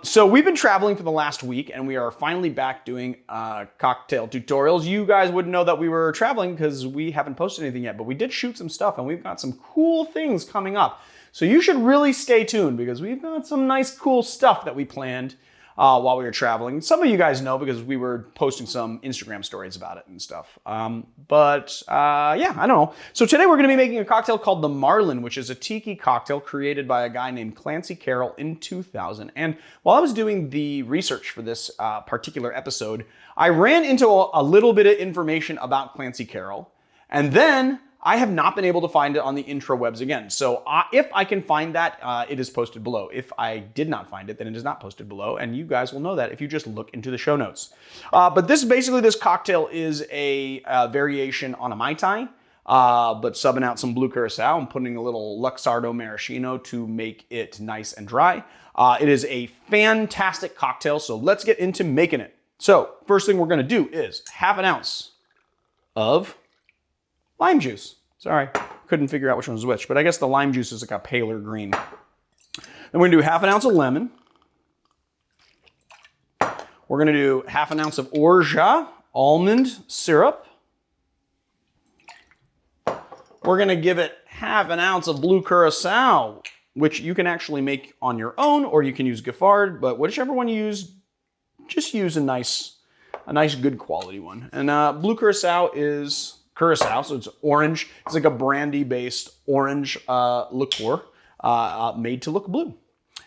So we've been traveling for the last week and we are finally back doing cocktail tutorials. You guys wouldn't know that we were traveling because we haven't posted anything yet, but we did shoot some stuff and we've got some cool things coming up. So you should really stay tuned because we've got some nice cool stuff that we planned while we were traveling. Some of you guys know because we were posting some Instagram stories about it and stuff. Yeah, I don't know. So today we're going to be making a cocktail called the Marlin, which is a tiki cocktail created by a guy named Clancy Carroll in 2000. And while I was doing the research for this particular episode, I ran into a little bit of information about Clancy Carroll, and then I have not been able to find it on the intrawebs again. So if I can find that, it is posted below. If I did not find it, then it is not posted below. And you guys will know that if you just look into the show notes. But this cocktail is a variation on a Mai Tai, but subbing out some blue Curaçao and putting a little Luxardo Maraschino to make it nice and dry. It is a fantastic cocktail, so let's get into making it. So first thing we're gonna do is ½ ounce of lime juice. Sorry, couldn't figure out which one was which, but I guess the lime juice is like a paler green. Then we're gonna do ½ ounce of lemon. We're gonna do ½ ounce of Orgeat almond syrup. We're gonna give it ½ ounce of blue Curaçao, which you can actually make on your own, or you can use Giffard, but whichever one you use, just use a nice good quality one. And blue Curaçao is Curaçao, so it's orange. It's like a brandy-based orange liqueur made to look blue.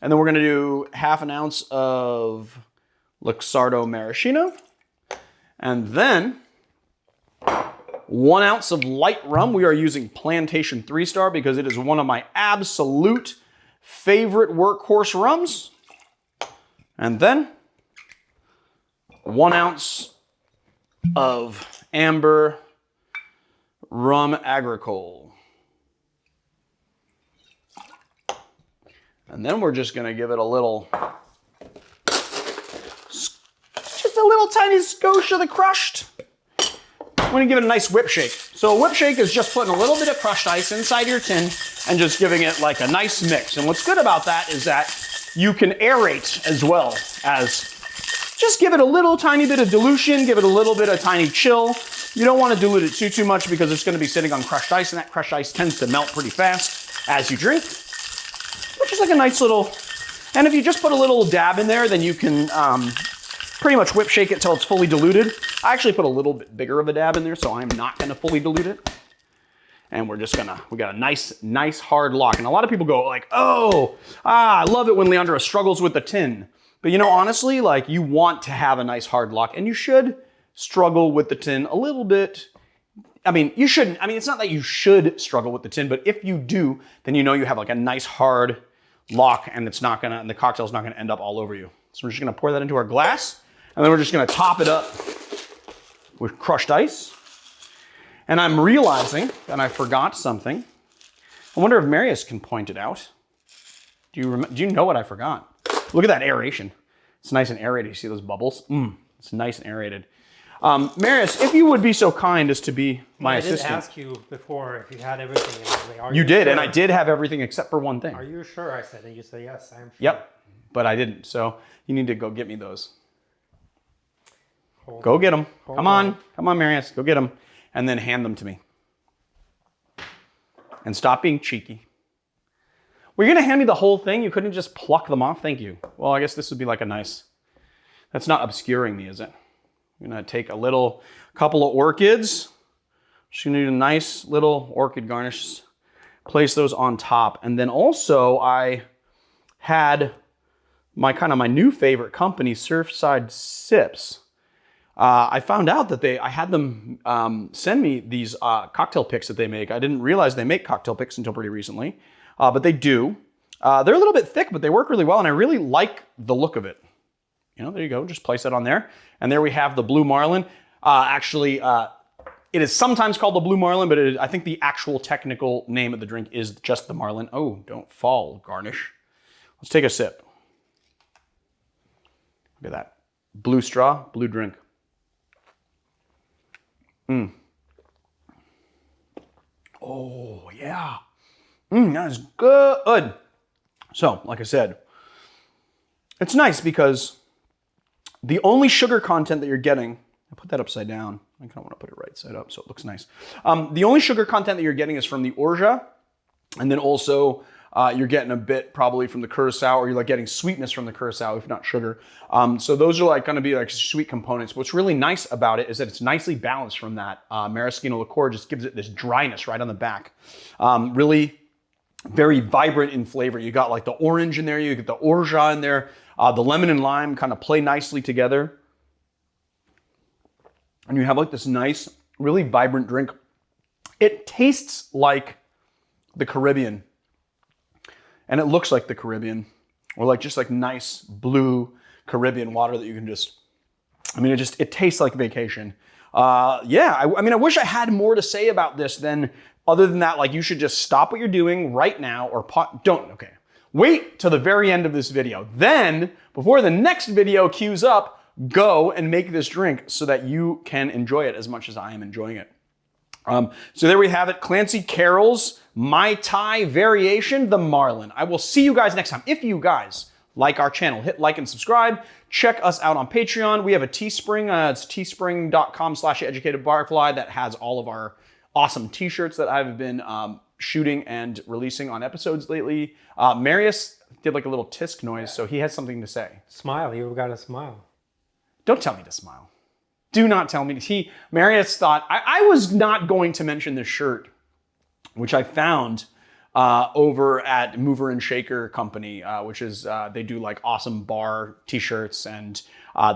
And then we're gonna do ½ ounce of Luxardo Maraschino. And then 1 ounce of light rum. We are using Plantation 3-Star because it is one of my absolute favorite workhorse rums. And then 1 ounce of amber Rhum Agricole. And then we're just gonna give it a little, just a little tiny skosh of the crushed. I'm gonna give it a nice whip shake. So a whip shake is just putting a little bit of crushed ice inside your tin and just giving it like a nice mix. And what's good about that is that you can aerate as well as just give it a little tiny bit of dilution, give it a little bit of tiny chill. You don't want to dilute it too much because it's going to be sitting on crushed ice, and that crushed ice tends to melt pretty fast as you drink, which is like a nice little, and if you just put a little dab in there, then you can pretty much whip shake it till it's fully diluted. I actually put a little bit bigger of a dab in there, so I'm not going to fully dilute it. And we got a nice hard lock. And a lot of people go like, I love it when Leandro struggles with the tin. But you know, honestly, like you want to have a nice hard lock, and you should struggle with the tin a little bit. I mean, you shouldn't. I mean, it's not that you should struggle with the tin, but if you do, then you know you have like a nice hard lock, and and the cocktail's not gonna end up all over you. So we're just gonna pour that into our glass, and then we're just gonna top it up with crushed ice. And I'm realizing that I forgot something. I wonder if Marius can point it out. Do you know what I forgot? Look at that aeration. It's nice and aerated. You see those bubbles? It's nice and aerated. Marius, if you would be so kind as to be my assistant. I did ask you before if you had everything. And I was like, you did, sure? And I did have everything except for one thing. Are you sure? I said, and you said yes, I'm sure. Yep, but I didn't. So you need to go get me those. Go get them. Come on, Marius, go get them, and then hand them to me. And stop being cheeky. Were you gonna hand me the whole thing? You couldn't just pluck them off? Thank you. Well, I guess this would be like a nice, that's not obscuring me, is it? I'm gonna take a couple of orchids. Just gonna do a nice little orchid garnish. Place those on top. And then also I had my new favorite company, Surfside Sips. I found out that I had them send me these cocktail picks that they make. I didn't realize they make cocktail picks until pretty recently, but they do. They're a little bit thick, but they work really well, and I really like the look of it. You know, there you go, just place that on there. And there we have the Blue Marlin. It is sometimes called the Blue Marlin, but I think the actual technical name of the drink is just the Marlin. Oh, don't fall, Garnish. Let's take a sip. Look at that. Blue straw, blue drink. Oh, yeah. That is good. So, like I said, it's nice because the only sugar content that you're getting, I put that upside down. I kind of want to put it right side up so it looks nice. The only sugar content that you're getting is from the Orgeat, and then also you're getting a bit probably from the Curaçao, or you're like getting sweetness from the Curaçao, if not sugar. So those are like going to be like sweet components. What's really nice about it is that it's nicely balanced from that. Maraschino liqueur just gives it this dryness right on the back. Really very vibrant in flavor. You got like the orange in there, you get the Orgeat in there, the lemon and lime kind of play nicely together. And you have like this nice, really vibrant drink. It tastes like the Caribbean. And it looks like the Caribbean, or like just like nice blue Caribbean water that you can just, I mean, it tastes like vacation. Yeah, I mean, I wish I had more to say about this than, other than that, like you should just stop what you're doing right now or wait till the very end of this video. Then, before the next video queues up, go and make this drink so that you can enjoy it as much as I am enjoying it. So there we have it, Clancy Carroll's Mai Tai variation, the Marlin. I will see you guys next time. If you guys like our channel, hit like and subscribe. Check us out on Patreon. We have a Teespring. It's teespring.com/educatedbarfly that has all of our awesome t-shirts that I've been shooting and releasing on episodes lately. Marius did like a little tisk noise, so he has something to say. Smile. You've got to smile. Don't tell me to smile. Do not tell me. Marius thought, I was not going to mention this shirt, which I found over at Mover and Shaker Company, which is, they do like awesome bar t-shirts, and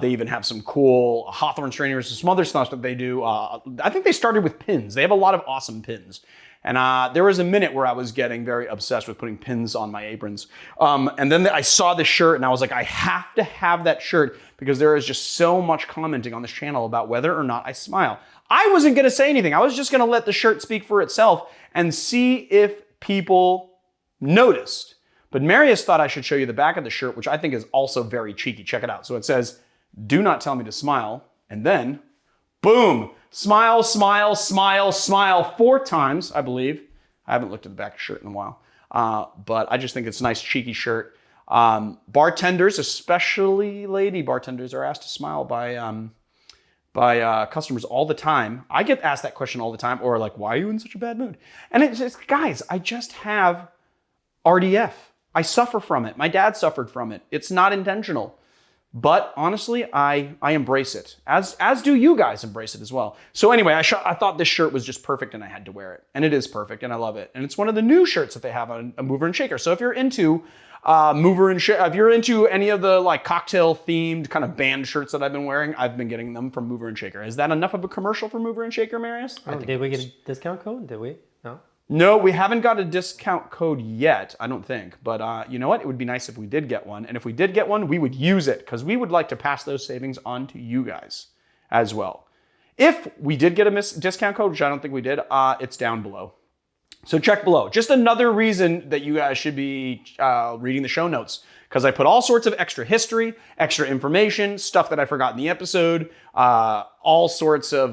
they even have some cool Hawthorne strainers and some other stuff that they do. I think they started with pins. They have a lot of awesome pins. And there was a minute where I was getting very obsessed with putting pins on my aprons. And then I saw this shirt and I was like, I have to have that shirt because there is just so much commenting on this channel about whether or not I smile. I wasn't going to say anything. I was just going to let the shirt speak for itself and see if people noticed. But Marius thought I should show you the back of the shirt, which I think is also very cheeky. Check it out. So it says, "Do not tell me to smile." And then, boom, smile, smile, smile, smile 4 times, I believe. I haven't looked at the back of the shirt in a while. But I just think it's a nice, cheeky shirt. Bartenders, especially lady bartenders, are asked to smile by customers all the time. I get asked that question all the time, or like, why are you in such a bad mood? And it's just, guys, I just have RDF. I suffer from it. My dad suffered from it. It's not intentional. But honestly, I embrace it, as do you guys embrace it as well. So anyway, I thought this shirt was just perfect and I had to wear it. And it is perfect and I love it. And it's one of the new shirts that they have on a Mover and Shaker. So if you're into if you're into any of the like cocktail themed kind of band shirts that I've been wearing, I've been getting them from Mover and Shaker. Is that enough of a commercial for Mover and Shaker, Marius? Oh, did we get a discount code? Did we? No? No, we haven't got a discount code yet, I don't think. But you know what? It would be nice if we did get one. And if we did get one, we would use it because we would like to pass those savings on to you guys as well. If we did get a discount code, which I don't think we did, it's down below. So check below. Just another reason that you guys should be reading the show notes, because I put all sorts of extra history, extra information, stuff that I forgot in the episode, all sorts of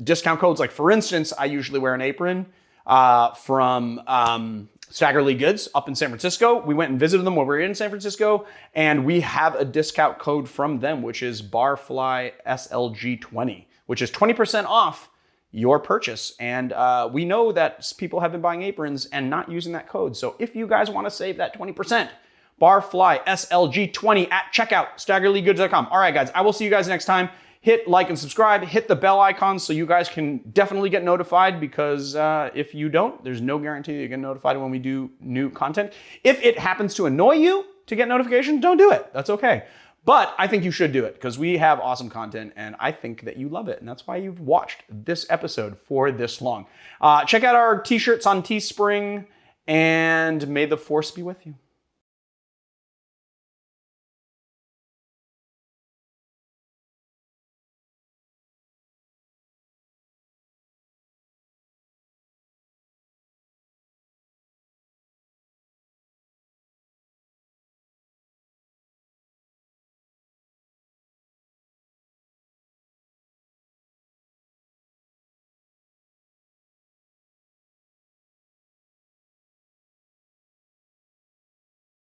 discount codes. Like for instance, I usually wear an apron from Staggerly Goods up in San Francisco. We went and visited them when we were in San Francisco, and we have a discount code from them, which is Barfly SLG20, which is 20% off your purchase. And we know that people have been buying aprons and not using that code. So if you guys want to save that 20%, Barfly SLG20 at checkout, staggerlygoods.com. All right, guys, I will see you guys next time. Hit like and subscribe, hit the bell icon so you guys can definitely get notified, because if you don't, there's no guarantee that you get notified when we do new content. If it happens to annoy you to get notifications, don't do it. That's okay. But I think you should do it because we have awesome content and I think that you love it. And that's why you've watched this episode for this long. Check out our t-shirts on Teespring, and may the force be with you.